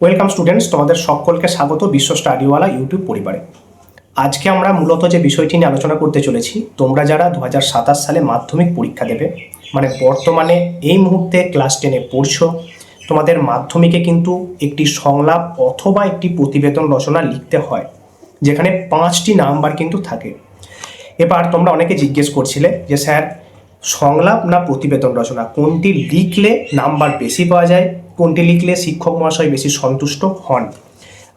Welcome students, তোমাদের সকলকে স্বাগত বিশ্ব স্টাডিওয়ালা ইউটিউব পরিবারে। আজকে আমরা মূলত যে বিষয়টি নিয়ে আলোচনা করতে চলেছি, তোমরা যারা 2027 সালে মাধ্যমিক পরীক্ষা দেবে, মানে বর্তমানে এই মুহূর্তে ক্লাস 10-এ পড়ছো, তোমাদের মাধ্যমিকে কিন্তু একটি সংলাপ অথবা একটি প্রতিবেদন রচনা লিখতে হয়, যেখানে 5টি নাম্বার কিন্তু থাকে। এবার তোমরা অনেকে জিজ্ঞেস করছিলে যে স্যার, সংলাপ না প্রতিবেদন রচনা, কোনটি লিখলে নাম্বার বেশি পাওয়া যায়, কোনটি লিখলে শিক্ষক মহাশয় বেশি সন্তুষ্ট হন।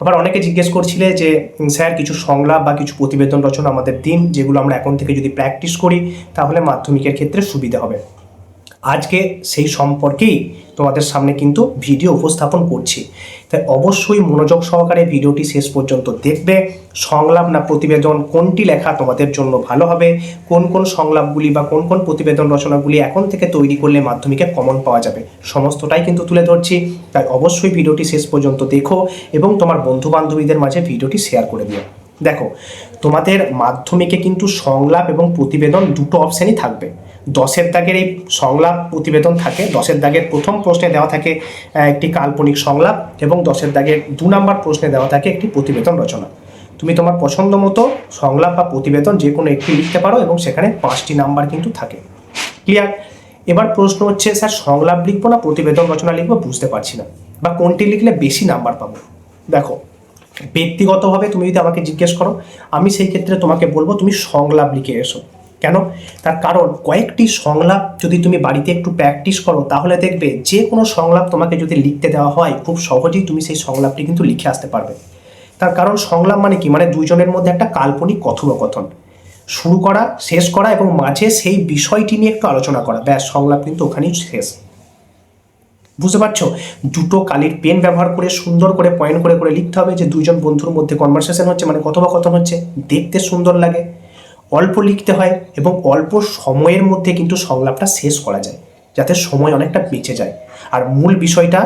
আবার অনেকে জিজ্ঞেস করছিলে যে স্যার, কিছু সংলাপ বা কিছু প্রতিবেদন রচনা আমাদের দিন, যেগুলো আমরা এখন থেকে যদি প্র্যাকটিস করি তাহলে মাধ্যমিকের ক্ষেত্রে সুবিধা হবে। আজকে সেই সম্পর্কেই তোমাদের সামনে কিন্তু ভিডিও উপস্থাপন করছি, তাই অবশ্যই মনোযোগ সহকারে ভিডিওটি শেষ পর্যন্ত দেখবে। সংলাপ না প্রতিবেদন, কোনটি লেখা তোমাদের জন্য ভালো হবে, কোন কোন সংলাপগুলি বা কোন কোন প্রতিবেদন রচনাগুলি এখন থেকে তৈরি করলে মাধ্যমিকে কমন পাওয়া যাবে, সমস্তটাই কিন্তু তুলে ধরছি। তাই অবশ্যই ভিডিওটি শেষ পর্যন্ত দেখো এবং তোমার বন্ধু বান্ধবীদের মাঝে ভিডিওটি শেয়ার করে দিও। দেখো, তোমাদের মাধ্যমিকে কিন্তু সংলাপ এবং প্রতিবেদন দুটো অপশানই থাকবে। 10-এর দাগের এই সংলাপ প্রতিবেদন থাকে। 10-এর দাগের প্রথম প্রশ্নে দেওয়া থাকে একটি কাল্পনিক সংলাপ এবং 10-এর দাগের 2 নম্বর প্রশ্নে দেওয়া থাকে একটি প্রতিবেদন রচনা। তুমি তোমার পছন্দ মতো সংলাপ বা প্রতিবেদন যে কোনো একটি লিখতে পারো এবং সেখানে 5টি নাম্বার কিন্তু থাকে। ক্লিয়ার? এবার প্রশ্ন হচ্ছে, স্যার সংলাপ লিখবো না প্রতিবেদন রচনা লিখবো, বুঝতে পারছি না, বা কোনটি লিখলে বেশি নাম্বার পাবো। দেখো, ব্যক্তিগতভাবে তুমি যদি আমাকে জিজ্ঞেস করো, আমি সেই ক্ষেত্রে তোমাকে বলবো তুমি সংলাপ লিখে এসো। কেন? তার কারণ কয়েকটি সংলাপ যদি তুমি বাড়িতে একটু প্র্যাকটিস করো তাহলে দেখবে যে কোনো সংলাপ তোমাকে যদি লিখতে দেওয়া হয় খুব সহজেই তুমি সেই সংলাপটি কিন্তু লিখে আসতে পারবে। তার কারণ সংলাপ মানে কি, মানে দুইজনের মধ্যে একটা কাল্পনিক কথোপকথন, শুরু করা, শেষ করা এবং মাঝে সেই বিষয়টি নিয়ে একটু আলোচনা করা, ব্যাস সংলাপ কিন্তু ওখানেই শেষ। বুঝতে পারছো? দুটো কালির পেন ব্যবহার করে সুন্দর করে পয়েন্ট করে করে লিখতে হবে যে দুইজন বন্ধুর মধ্যে কনভারসেশন হচ্ছে, মানে কথোপকথন হচ্ছে, দেখতে সুন্দর লাগে। অল্প লিখতে হয় এবং অল্প সময়ের মধ্যে কিন্তু সংলাপটা শেষ করা যায়, যাতে সময় অনেকটা বেঁচে যায়। আর মূল বিষয়টা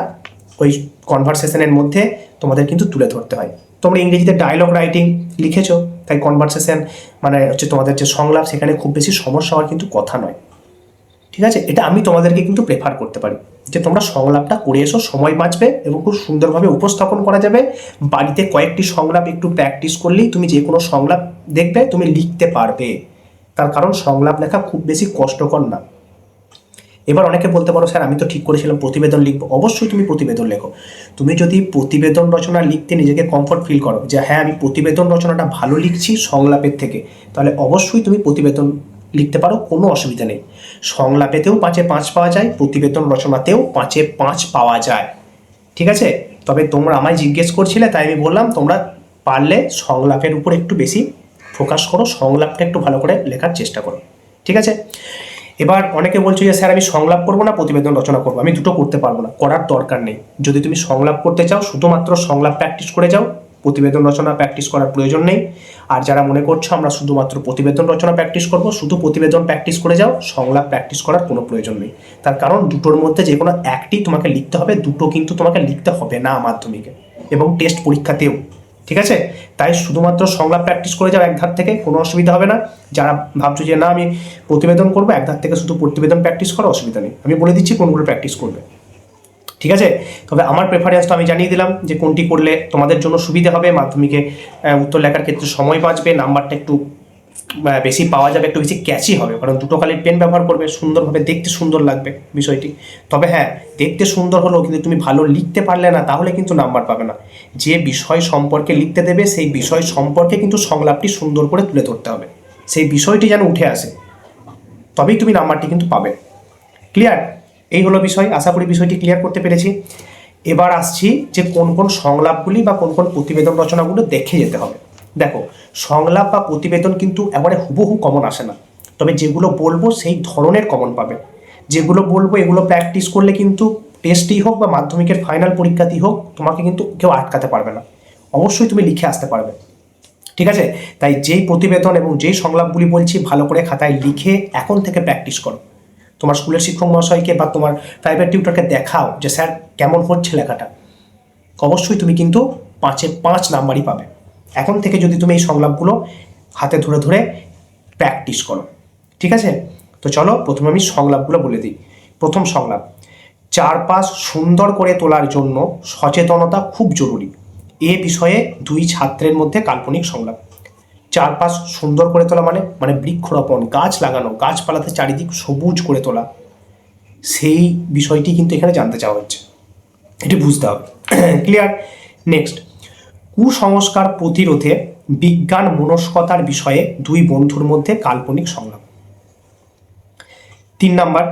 ওই কনভারসেশনের মধ্যে তোমাদের কিন্তু তুলে ধরতে হয়। তোমরা ইংরেজিতে ডায়লগ রাইটিং লিখেছো, তাই কনভারসেশন মানে হচ্ছে তোমাদের যে সংলাপ, সেখানে খুব বেশি সমস্যা হওয়ার কিন্তু কথা নয়। ঠিক আছে? এটা আমি তোমাদেরকে কিন্তু প্রেফার করতে পারি যে তোমরা সংলাপটা করে এসো, সময় বাঁচবে এবং খুব সুন্দরভাবে উপস্থাপন করা যাবে। বাড়িতে কয়েকটি সংলাপ একটু প্র্যাকটিস করলেই তুমি যে কোনো সংলাপ দেখবে তুমি লিখতে পারবে। তার কারণ সংলাপ লেখা খুব বেশি কষ্টকর না। এবার অনেকে বলতে পারো, স্যার আমি তো ঠিক করেছিলাম প্রতিবেদন লিখবো। অবশ্যই তুমি প্রতিবেদন লেখো। তুমি যদি প্রতিবেদন রচনা লিখতে নিজেকে কমফর্ট ফিল করো যে হ্যাঁ আমি প্রতিবেদন রচনাটা ভালো লিখছি সংলাপের থেকে, তাহলে অবশ্যই তুমি প্রতিবেদন লিখতে পারো, কোনো অসুবিধা নেই। সংলাপেতেও 5-এ 5 পাওয়া যায়, প্রতিবেদন রচনাতেও 5-এ 5 পাওয়া যায়। ঠিক আছে? তবে তোমরা আমায় জিজ্ঞেস করছিলে, তাই আমি বললাম তোমরা পারলে সংলাপের উপর একটু বেশি ফোকাস করো, সংলাপটা একটু ভালো করে লেখার চেষ্টা করো। ঠিক আছে? এবার অনেকে বলছো যে স্যার আমি সংলাপ করবো না প্রতিবেদন রচনা করবো, আমি দুটো করতে পারবো না। করার দরকার নেই। যদি তুমি সংলাপ করতে চাও শুধুমাত্র সংলাপ প্র্যাকটিস করে যাও, প্রতিবেদন রচনা প্র্যাকটিস করার প্রয়োজন নেই। আর যারা মনে করছো আমরা শুধুমাত্র প্রতিবেদন রচনা প্র্যাকটিস করবো, শুধু প্রতিবেদন প্র্যাকটিস করে যাও, সংলাপ প্র্যাকটিস করার কোনো প্রয়োজন নেই। তার কারণ দুটোর মধ্যে যে কোনো একটি তোমাকে লিখতে হবে, দুটো কিন্তু তোমাকে লিখতে হবে না মাধ্যমিকে এবং টেস্ট পরীক্ষাতেও। ঠিক আছে? তাই শুধুমাত্র সংলাপ প্র্যাকটিস করে যাও এক ধার থেকে, কোনো অসুবিধা হবে না। যারা ভাবছো যে না আমি প্রতিবেদন করবো, এক ধার থেকে শুধু প্রতিবেদন প্র্যাকটিস করো, অসুবিধা নেই। আমি বলে দিচ্ছি কোনগুলো প্র্যাকটিস করবে। ঠিক আছে? তবে আমার প্রেফারেন্সটা আমি জানিয়ে দিলাম যে কোনটি করলে তোমাদের জন্য সুবিধা হবে, মাধ্যমিকে উত্তর লেখার ক্ষেত্রে সময় বাঁচবে, নাম্বারটা একটু বেশি পাওয়া যাবে, একটু বেশি ক্যাচি হবে, কারণ দুটো কালির পেন ব্যবহার করবে, সুন্দরভাবে দেখতে সুন্দর লাগবে বিষয়টি। তবে হ্যাঁ, দেখতে সুন্দর হলেও কিন্তু তুমি ভালো লিখতে পারলে না, তাহলে কিন্তু নাম্বার পাবে না। যে বিষয় সম্পর্কে লিখতে দেবে সেই বিষয় সম্পর্কে কিন্তু সংলাপটি সুন্দর করে তুলে ধরতে হবে, সেই বিষয়টি যেন উঠে আসে, তবেই তুমি নাম্বারটি কিন্তু পাবে। ক্লিয়ার? এই হলো বিষয়। আশা করি বিষয়টি ক্লিয়ার করতে পেরেছি। এবার আসছি যে কোন কোন সংলাপগুলি বা কোন কোন প্রতিবেদন রচনাগুলো দেখে যেতে হবে। দেখো, সংলাপ বা প্রতিবেদন কিন্তু এবারে হুবহু কমন আসে না, তবে যেগুলো বলবো সেই ধরনের কমন পাবে। যেগুলো বলবো এগুলো প্র্যাকটিস করলে কিন্তু টেস্টেই হোক বা মাধ্যমিকের ফাইনাল পরীক্ষাতেই হোক তোমাকে কিন্তু কেউ আটকাতে পারবে না, অবশ্যই তুমি লিখে আসতে পারবে। ঠিক আছে? তাই যেই প্রতিবেদন এবং যেই সংলাপগুলি বলছি ভালো করে খাতায় লিখে এখন থেকে প্র্যাকটিস করো। তোমার স্কুলের শিক্ষক মহাশয়কে বা তোমার প্রাইভেট টিউটরকে দেখাও যে স্যার কেমন হচ্ছে লেখাটা। অবশ্যই তুমি কিন্তু 5-এ 5 নাম্বারই পাবে এখন থেকে, যদি তুমি এই সংলাপগুলো হাতে ধরে ধরে প্র্যাকটিস করো। ঠিক আছে? তো চলো প্রথমে আমি সংলাপগুলো বলে দিই। প্রথম সংলাপ, চারপাশ সুন্দর করে তোলার জন্য সচেতনতা খুব জরুরি। এ বিষয়ে দুই ছাত্রের মধ্যে কাল্পনিক সংলাপ। চারপাশ সুন্দর করে তোলা মানে বৃক্ষরোপণ, গাছ লাগানো, গাছপালাতে চারিদিক সবুজ করে তোলা, সেই বিষয়টি কিন্তু এখানে জানতে চাওয়া হচ্ছে, এটি বুঝতে হবে। ক্লিয়ার? নেক্সট, কুসংস্কার প্রতিরোধে বিজ্ঞান মনস্কতার বিষয়ে দুই বন্ধুর মধ্যে কাল্পনিক সংলাপ। 3 নাম্বার,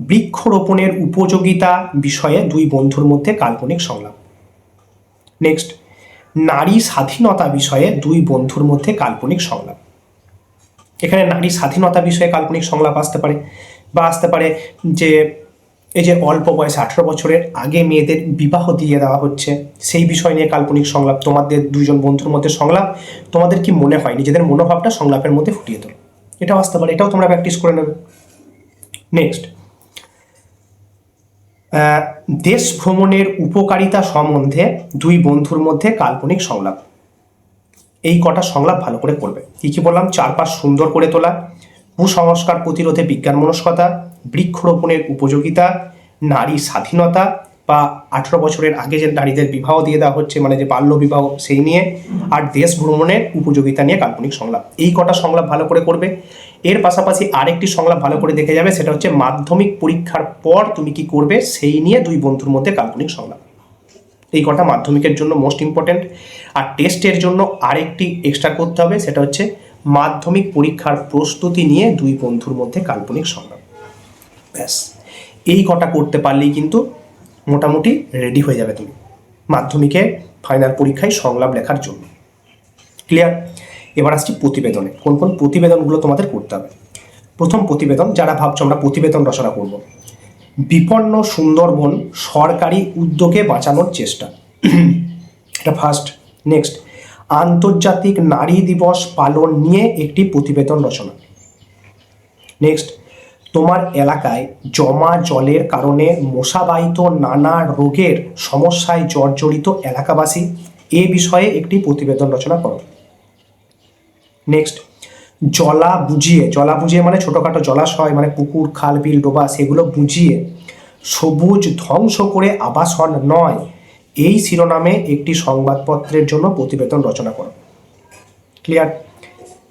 বৃক্ষরোপণের উপযোগিতা বিষয়ে দুই বন্ধুর মধ্যে কাল্পনিক সংলাপ। নেক্সট, নারী স্বাধীনতা বিষয়ে দুই বন্ধুর মধ্যে কাল্পনিক সংলাপ। এখানে নারী স্বাধীনতা বিষয়ে কাল্পনিক সংলাপ আসতে পারে, বা আসতে পারে যে এই যে অল্প বয়সে 18 বছরের আগে মেয়েদের বিবাহ দিয়ে দেওয়া হচ্ছে, সেই বিষয় নিয়ে কাল্পনিক সংলাপ। তোমাদের দুজন বন্ধুর মধ্যে সংলাপ, তোমাদের কি মনে হয়, নিজেদের মনোভাবটা সংলাপের মধ্যে ফুটিয়ে তোলো, এটাও আসতে পারে, এটাও তোমরা প্র্যাকটিস করে নেবে। নেক্সট, দেশ ভ্রমণের উপকারিতা সম্বন্ধে দুই বন্ধুর মধ্যে কাল্পনিক সংলাপ। এই কটা সংলাপ ভালো করে করবে। কি কি বললাম? চারপাশ সুন্দর করে তোলা, কুসংস্কার প্রতিরোধে বিজ্ঞান মনস্কতা, বৃক্ষরোপণের উপযোগিতা, নারী স্বাধীনতা বা 18 বছরের আগে যে নারীদের বিবাহ দিয়ে দেওয়া হচ্ছে, মানে যে বাল্য বিবাহ, সেই নিয়ে, আর দেশ ভ্রমণের উপযোগিতা নিয়ে কাল্পনিক সংলাপ। এই কটা সংলাপ ভালো করে করবে। এর পাশাপাশি আরেকটি সংলাপ ভালো করে দেখে যাবে, সেটা হচ্ছে মাধ্যমিক পরীক্ষার পর তুমি কি করবে সেই নিয়ে দুই বন্ধুর মধ্যে কাল্পনিক সংলাপ। এই কটা মাধ্যমিকের জন্য মোস্ট ইম্পর্টেন্ট। আর টেস্টের জন্য আরেকটি এক্সট্রা করতে হবে, সেটা হচ্ছে মাধ্যমিক পরীক্ষার প্রস্তুতি নিয়ে দুই বন্ধুর মধ্যে কাল্পনিক সংলাপ। ব্যাস, এই কটা করতে পারলেই কিন্তু মোটামুটি রেডি হয়ে যাবে তুমি মাধ্যমিকে ফাইনাল পরীক্ষায় সংলাপ লেখার জন্য। ক্লিয়ার? এবার আসছি প্রতিবেদনে। কোন কোন প্রতিবেদনগুলো তোমাদের করতে হবে। প্রথম প্রতিবেদন, যারা ভাবছো আমরা প্রতিবেদন রচনা করব, বিপন্ন সুন্দরবন সরকারি উদ্যোগে বাঁচানোর চেষ্টা, এটা ফার্স্ট। নেক্সট, আন্তর্জাতিক নারী দিবস পালন নিয়ে একটি প্রতিবেদন রচনা। নেক্সট, তোমার এলাকায় জমা জলের কারণে মশাবাহিত নানা রোগের সমস্যায় জর্জরিত এলাকাবাসী, এ বিষয়ে একটি প্রতিবেদন রচনা করো। নেক্সট, জলা বুঝিয়ে মানে ছোটোখাটো জলাশয়, মানে পুকুর, খাল, বিল, ডোবা, সেগুলো বুঝিয়ে সবুজ ধ্বংস করে আবাসন নয়, এই শিরোনামে একটি সংবাদপত্রের জন্য প্রতিবেদন রচনা করো। ক্লিয়ার?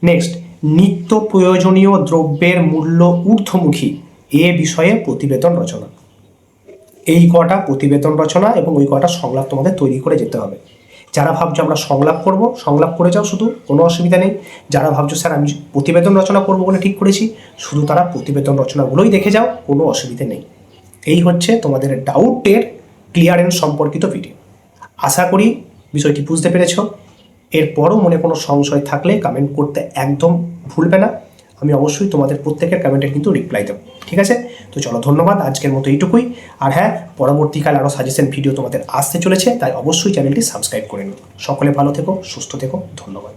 নেক্সট, নিত্য প্রয়োজনীয় দ্রব্যের মূল্য ঊর্ধ্বমুখী, এ বিষয়ে প্রতিবেদন রচনা। এই কটা প্রতিবেদন রচনা এবং ওই কটা সংলাপ তোমাদের তৈরি করে যেতে হবে। যারা ভাবছো আমরা সংলাপ করব, সংলাপ করে যাও, শুধু কোনো অসুবিধা নেই। যারা ভাবছো স্যার আমি প্রতিবেদন রচনা করব বলে ঠিক করেছি, শুধু তারা প্রতিবেদন রচনাগুলোই দেখে যাও, কোনো অসুবিধে নেই। এই হচ্ছে তোমাদের ডাউটের ক্লিয়ারেন্স সম্পর্কিত ভিডিও। আশা করি বিষয়টি বুঝতে পেরেছ। এরপরও মনে কোনো সংশয় থাকলে কমেন্ট করতে একদম ভুলবে না, আমি অবশ্যই তোমাদের প্রত্যেকের কমেন্টের কিন্তু রিপ্লাই দেবো। ঠিক আছে? তো চলো, ধন্যবাদ, আজকের মতো এইটুকুই। আর হ্যাঁ, পরবর্তীকালে আরও সাজেশন ভিডিও তোমাদের আসতে চলেছে, তাই অবশ্যই চ্যানেলটি সাবস্ক্রাইব করে নিও। সকলে ভালো থেকো, সুস্থ থেকো, ধন্যবাদ।